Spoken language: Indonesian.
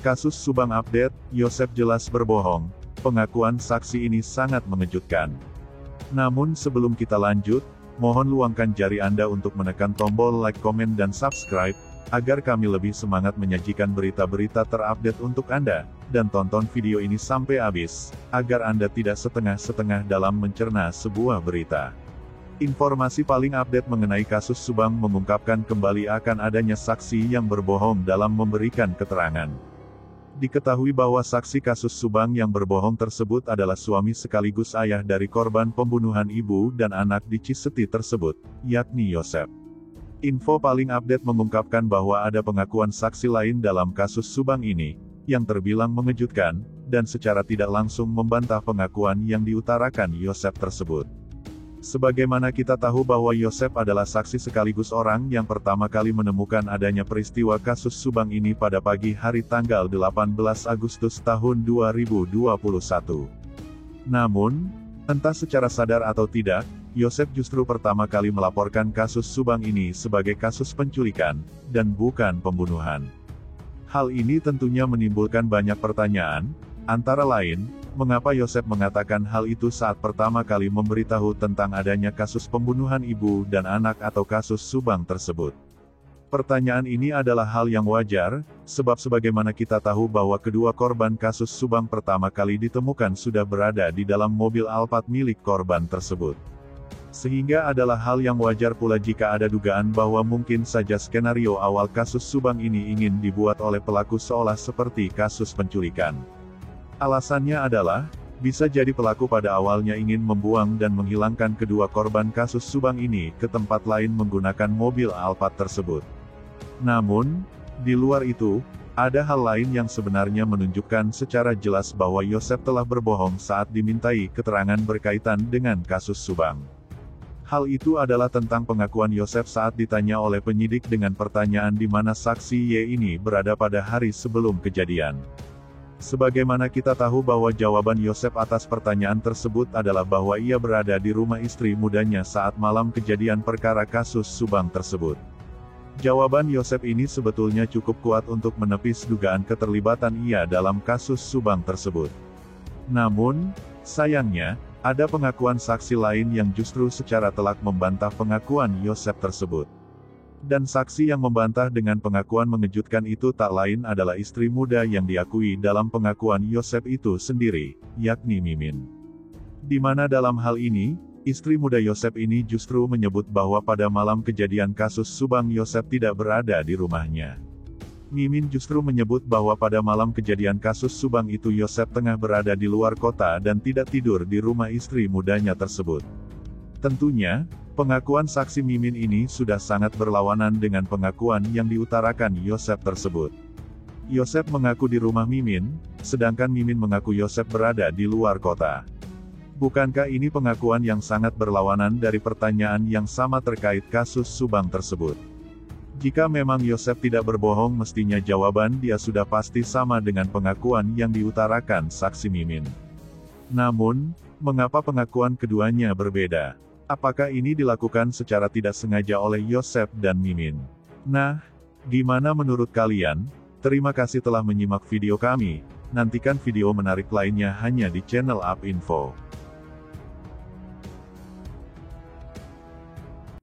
Kasus Subang update, Yosep jelas berbohong, pengakuan saksi ini sangat mengejutkan. Namun sebelum kita lanjut, mohon luangkan jari Anda untuk menekan tombol like, komen dan subscribe, agar kami lebih semangat menyajikan berita-berita terupdate untuk Anda, dan tonton video ini sampai habis, agar Anda tidak setengah-setengah dalam mencerna sebuah berita. Informasi paling update mengenai kasus Subang mengungkapkan kembali akan adanya saksi yang berbohong dalam memberikan keterangan. Diketahui bahwa saksi kasus Subang yang berbohong tersebut adalah suami sekaligus ayah dari korban pembunuhan ibu dan anak di Ciseti tersebut, yakni Yosep. Info paling update mengungkapkan bahwa ada pengakuan saksi lain dalam kasus Subang ini, yang terbilang mengejutkan, dan secara tidak langsung membantah pengakuan yang diutarakan Yosep tersebut. Sebagaimana kita tahu bahwa Yosep adalah saksi sekaligus orang yang pertama kali menemukan adanya peristiwa kasus Subang ini pada pagi hari tanggal 18 Agustus tahun 2021. Namun, entah secara sadar atau tidak, Yosep justru pertama kali melaporkan kasus Subang ini sebagai kasus penculikan, dan bukan pembunuhan. Hal ini tentunya menimbulkan banyak pertanyaan, antara lain, mengapa Yosep mengatakan hal itu saat pertama kali memberitahu tentang adanya kasus pembunuhan ibu dan anak atau kasus Subang tersebut. Pertanyaan ini adalah hal yang wajar, sebab sebagaimana kita tahu bahwa kedua korban kasus Subang pertama kali ditemukan sudah berada di dalam mobil Alphard milik korban tersebut. Sehingga adalah hal yang wajar pula jika ada dugaan bahwa mungkin saja skenario awal kasus Subang ini ingin dibuat oleh pelaku seolah seperti kasus penculikan. Alasannya adalah, bisa jadi pelaku pada awalnya ingin membuang dan menghilangkan kedua korban kasus Subang ini ke tempat lain menggunakan mobil Alphard tersebut. Namun, di luar itu, ada hal lain yang sebenarnya menunjukkan secara jelas bahwa Yosep telah berbohong saat dimintai keterangan berkaitan dengan kasus Subang. Hal itu adalah tentang pengakuan Yosep saat ditanya oleh penyidik dengan pertanyaan di mana saksi Y ini berada pada hari sebelum kejadian. Sebagaimana kita tahu bahwa jawaban Yosep atas pertanyaan tersebut adalah bahwa ia berada di rumah istri mudanya saat malam kejadian perkara kasus Subang tersebut. Jawaban Yosep ini sebetulnya cukup kuat untuk menepis dugaan keterlibatan ia dalam kasus Subang tersebut. Namun, sayangnya, ada pengakuan saksi lain yang justru secara telak membantah pengakuan Yosep tersebut. Dan saksi yang membantah dengan pengakuan mengejutkan itu tak lain adalah istri muda yang diakui dalam pengakuan Yosep itu sendiri, yakni Mimin. Di mana dalam hal ini, istri muda Yosep ini justru menyebut bahwa pada malam kejadian kasus Subang Yosep tidak berada di rumahnya. Mimin justru menyebut bahwa pada malam kejadian kasus Subang itu Yosep tengah berada di luar kota dan tidak tidur di rumah istri mudanya tersebut. Tentunya, pengakuan saksi Mimin ini sudah sangat berlawanan dengan pengakuan yang diutarakan Yosep tersebut. Yosep mengaku di rumah Mimin, sedangkan Mimin mengaku Yosep berada di luar kota. Bukankah ini pengakuan yang sangat berlawanan dari pertanyaan yang sama terkait kasus Subang tersebut? Jika memang Yosep tidak berbohong, mestinya jawaban dia sudah pasti sama dengan pengakuan yang diutarakan saksi Mimin. Namun, mengapa pengakuan keduanya berbeda? Apakah ini dilakukan secara tidak sengaja oleh Yosep dan Mimin? Nah, gimana menurut kalian? Terima kasih telah menyimak video kami, nantikan video menarik lainnya hanya di channel UP Info.